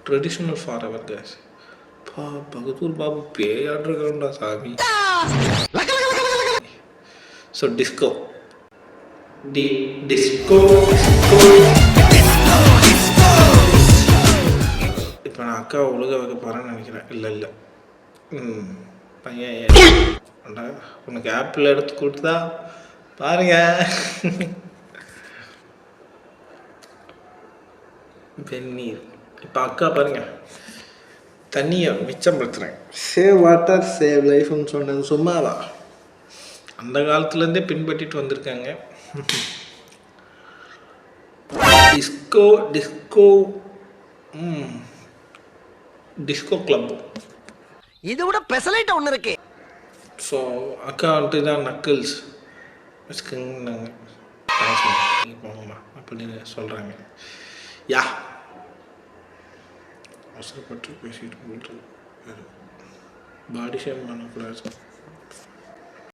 Traditional for ever case. Bahadur Babu பேயாடுறா சாமி. So disco disco இப்போ நான் அக்காவை ஒழுக வைக்க போகிறேன்னு நினைக்கிறேன். இல்லை பையன் உனக்கு ஆப்பிள் எடுத்து கொடுத்தா பாருங்க. வெந்நீர். இப்போ அக்கா பாருங்க தண்ணியை மிச்சப்படுத்துகிறேன். சேவ் வாட்டர் சேவ் லைஃப்னு சொன்னது சும்மாவா? அந்த காலத்துலேருந்தே பின்பற்றிட்டு வந்திருக்காங்க. Disco disco disco club. இதை விட பெசலைட் ஒன்று இருக்கு. ஸோ அக்கா வந்துட்டு தான் நக்கிள்ஸ் வச்சுக்கோங்கன்னாங்க. நீங்கள் போங்கம்மா அப்படின்னு சொல்கிறாங்க. யா அவசரப்பட்டு பேசிட்டு போயிட்டு பாடி ஷேம் பண்ணக்கூடாது.